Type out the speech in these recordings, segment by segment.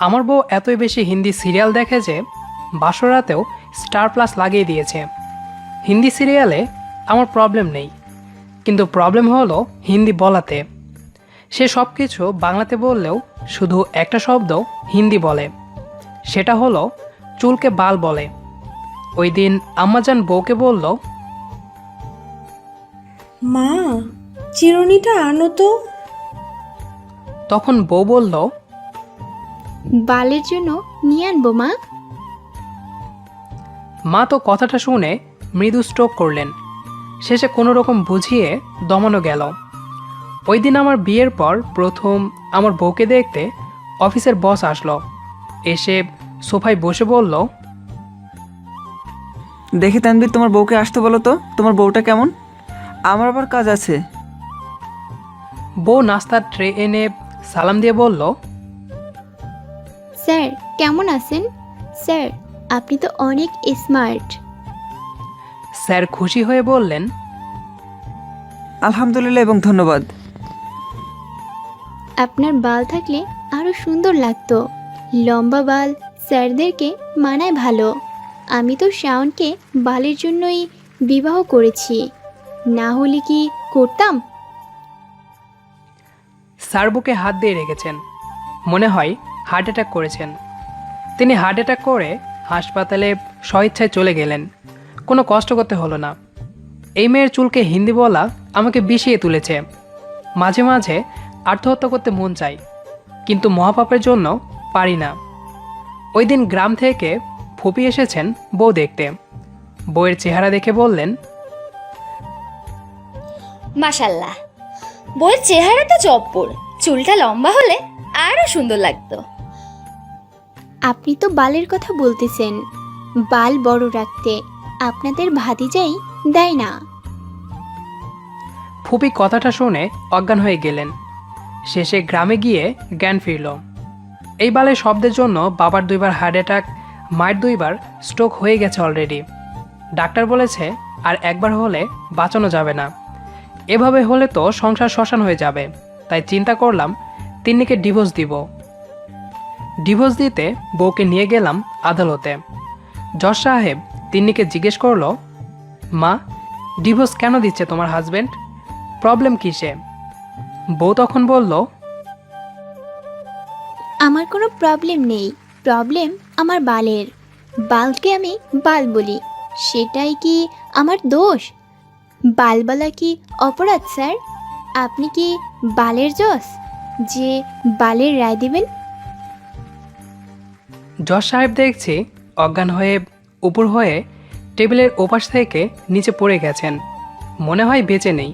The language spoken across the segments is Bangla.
আমার বউ এতই বেশি হিন্দি সিরিয়াল দেখে যে বাসর রাতেও স্টার প্লাস লাগিয়ে দিয়েছে। হিন্দি সিরিয়ালে আমার প্রবলেম নেই, কিন্তু প্রবলেম হলো হিন্দি বলাতে। সে সব কিছু বাংলাতে বললেও শুধু একটা শব্দ হিন্দি বলে, সেটা হলো চুলকে বাল বলে। ওই দিন আম্মাজান বউকে বলল, মা, চিরুনিটা আনো তো। তখন বউ বলল, বালের জন্য নিয়ে আনবো মা। মা তো কথাটা শুনে মৃদু স্ট্রোক করলেন। শেষে কোনো রকম বুঝিয়ে দমানো গেল। ওই দিন আমার বিয়ের পর প্রথম আমার বউকে দেখতে অফিসের বস আসলো। এসে সোফায় বসে বলল, দেখি তানভীর, তোমার বউকে আসতে বলো তো। তোমার বউটা কেমন? আমার আবার কাজ আছে। বউ নাস্তার ট্রে এনে সালাম দিয়ে বলল, স্যার কেমন আছেন? স্যার আপনি তো অনেক স্মার্ট। স্যার খুশি হয়ে বললেন, আলহামদুলিল্লাহ এবং ধন্যবাদ। আপনার বাল থাকলে আরো সুন্দর লাগতো। লম্বা বাল স্যারদেরকে মানায় ভালো। আমি তো শাওনকে বালের জন্যই বিবাহ করেছি, না হলে কি করতাম? স্যার বুকে হাত দিয়ে রেখেছেন। মনে হয় হার্ট অ্যাটাক করেছেন। তিনি হার্ট অ্যাটাক করে হাসপাতালে স্বইচ্ছায় চলে গেলেন। কোনো কষ্ট করতে হলো না। এই মেয়ের চুলকে হিন্দি বলা আমাকে বিষিয়ে তুলেছে। মাঝে মাঝে আত্মহত্যা করতে মন চাই, কিন্তু মহাপাপের জন্য পারি না। ওই দিন গ্রাম থেকে ফুপি এসেছেন বউ দেখতে। বউয়ের চেহারা দেখে বললেন, মাশাল্লাহ, বউয়ের চেহারা তো জব্বর, চুলটা লম্বা হলে আরো সুন্দর লাগতো। আপনি তো বালের কথা বলতেছেন। বাল বড় রাখতে আপনাদের ভাতিজাই দেয় না। ফুপি কথাটা শুনে অজ্ঞান হয়ে গেলেন। শেষে গ্রামে গিয়ে জ্ঞান ফিরল। এই বালের শব্দের জন্য বাবার 2বার হার্ট অ্যাটাক, মায়ের 2বার স্ট্রোক হয়ে গেছে অলরেডি। ডাক্তার বলেছে আর একবার হলে বাঁচানো যাবে না। এভাবে হলে তো সংসার শ্মশান হয়ে যাবে। তাই চিন্তা করলাম তিন্নিকে ডিভোর্স দিব। ডিভোর্স দিতে বউকে নিয়ে গেলাম আদালতে। জজ সাহেব তিন্নিকে জিজ্ঞেস করলো, মা, ডিভোর্স কেন দিচ্ছে তোমার হাজবেন্ড? প্রবলেম কিসে? বউ তখন বলল, আমার কোনো প্রবলেম নেই। প্রবলেম আমার বালের। বালকে আমি বাল বলি, সেটাই কি আমার দোষ? বাল বলা কি অপরাধ স্যার? আপনি কি বালের জজ যে বালের রায় দিবেন? জজ সাহেব দেখছি অজ্ঞান হয়ে উপর হয়ে টেবিলের ওপাশ থেকে নিচে পড়ে গেছেন। মনে হয় বেঁচে নেই।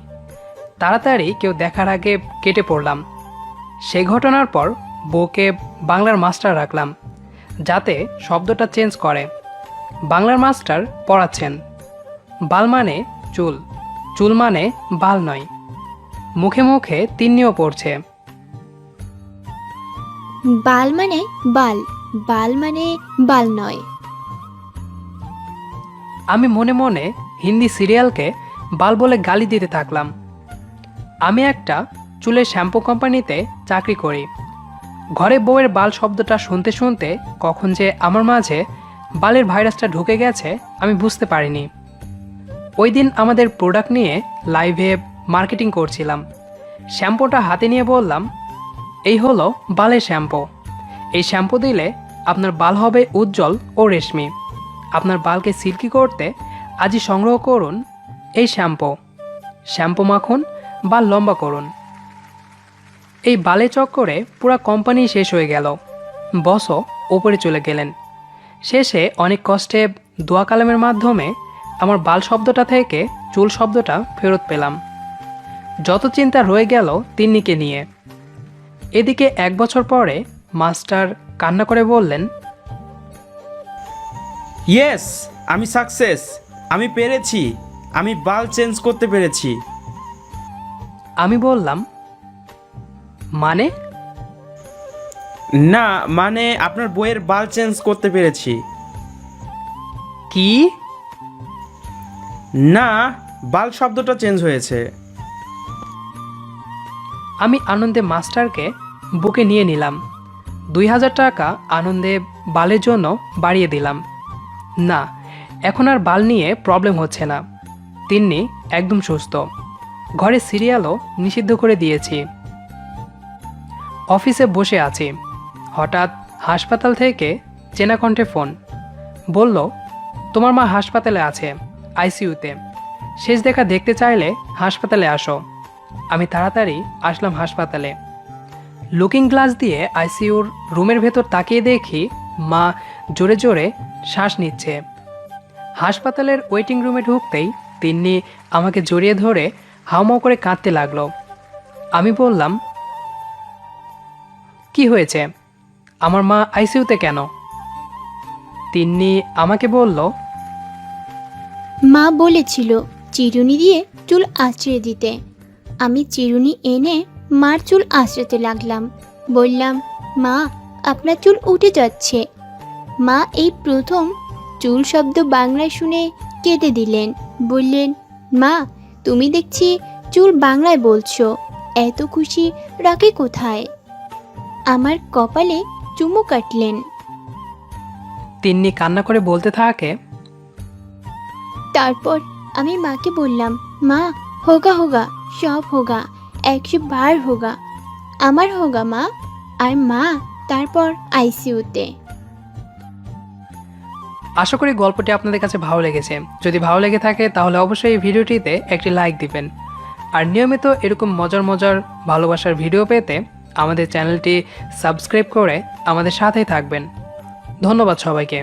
তাড়াতাড়ি কেউ দেখার আগে কেটে পড়লাম। সেই ঘটনার পর বউকে বাংলার মাস্টার রাখলাম, যাতে শব্দটা চেঞ্জ করে। বাংলার মাস্টার পড়াচ্ছেন। বাল মানে চুল, চুল মানে বাল নয়। মুখে মুখে তিন্নিও পড়ছে। বাল মানে বাল, বাল মানে বাল নয়। আমি মনে মনে হিন্দি সিরিয়ালকে বাল বলে গালি দিতে থাকলাম। আমি একটা চুলের শ্যাম্পু কোম্পানিতে চাকরি করি। ঘরে বউয়ের বাল শব্দটা শুনতে শুনতে কখন যে আমার মাঝে বালের ভাইরাসটা ঢুকে গেছে আমি বুঝতে পারিনি। ওই দিন আমাদের প্রোডাক্ট নিয়ে লাইভে মার্কেটিং করছিলাম। শ্যাম্পুটা হাতে নিয়ে বললাম, এই হলো বালের শ্যাম্পু। এই শ্যাম্পু দিলে আপনার বাল হবে উজ্জ্বল ও রেশমি। আপনার বালকে সিল্কি করতে আজই সংগ্রহ করুন এই শ্যাম্পু। শ্যাম্পু মাখুন, বাল লম্বা করুন। এই বালে চক্করে পুরা কোম্পানি শেষ হয়ে গেল। বসও ওপরে চলে গেলেন। শেষে অনেক কষ্টে দোয়া কালামের মাধ্যমে আমার বাল শব্দটা থেকে চুল শব্দটা ফেরত পেলাম। যত চিন্তা রয়ে গেল তিন্নিকে নিয়ে। এদিকে 1 বছর পরে মাস্টার কান্না করে বললেন, ইয়েস, আমি সাকসেস। আমি পেরেছি। আমি বাল চেঞ্জ করতে পেরেছি। আমি বললাম, মানে? না, মানে আপনার বইয়ের বাল চেঞ্জ করতে পেরেছি। কি? না, বাল শব্দটা চেঞ্জ হয়েছে। আমি আনন্দে মাস্টারকে বুকে নিয়ে নিলাম। 2000 টাকা আনন্দে বালের জন্য বাড়িয়ে দিলাম। না, এখন আর বাল নিয়ে প্রবলেম হচ্ছে না। তিন্নি একদম সুস্থ। ঘরে সিরিয়ালও নিষিদ্ধ করে দিয়েছি। অফিসে বসে আছি, হঠাৎ হাসপাতাল থেকে চেনা কণ্ঠে ফোন। বলল, তোমার মা হাসপাতালে আছে, আইসিইউতে। শেষ দেখা দেখতে চাইলে হাসপাতালে আসো। আমি তাড়াতাড়ি আসলাম হাসপাতালে। লুকিং গ্লাস দিয়ে আইসিইউর রুমের ভেতর তাকিয়ে দেখি মা জোরে জোরে শ্বাস নিচ্ছে। হাসপাতালের ওয়েটিং রুমে ঢুকতেই তিন্নি আমাকে জড়িয়ে ধরে হাউমাউ করে কাঁদতে লাগলো। আমি বললাম, কি হয়েছে? আমার মা আইসিইউতে কেন? তিন্নি আমাকে বলল, মা বলেছিল চিরুনি দিয়ে চুল আঁচড়ে দিতে। আমি চিরুনি এনে মার চুল আঁচড়াতে লাগলাম। বললাম, মা আপনার চুল উঠে যাচ্ছে। মা এই প্রথম চুল শব্দ বাংলায় শুনে কেঁদে দিলেন। বললেন, মা তুমি দেখছি চুল বাংলায় বলছো, এত খুশি রাখে কোথায়? আমার কপালে চুমু কাটলেন। তিন্নি কান্না করে বলতে থাকে, তারপর আমি মাকে বললাম, মা হোগা হোগা, সব হোগা, 100 বার হোগা, আমার হোগা মা। আর মা তারপর আইসিইউতে। আশা করি গল্পটি আপনাদের কাছে ভালো লেগেছে। যদি ভালো লেগে থাকে তাহলে অবশ্যই এই ভিডিওটিতে একটি লাইক দিবেন। আর নিয়মিত এরকম মজার মজার ভালোবাসার ভিডিও পেতে আমাদের চ্যানেলটি সাবস্ক্রাইব করে আমাদের সাথেই থাকবেন। ধন্যবাদ সবাইকে।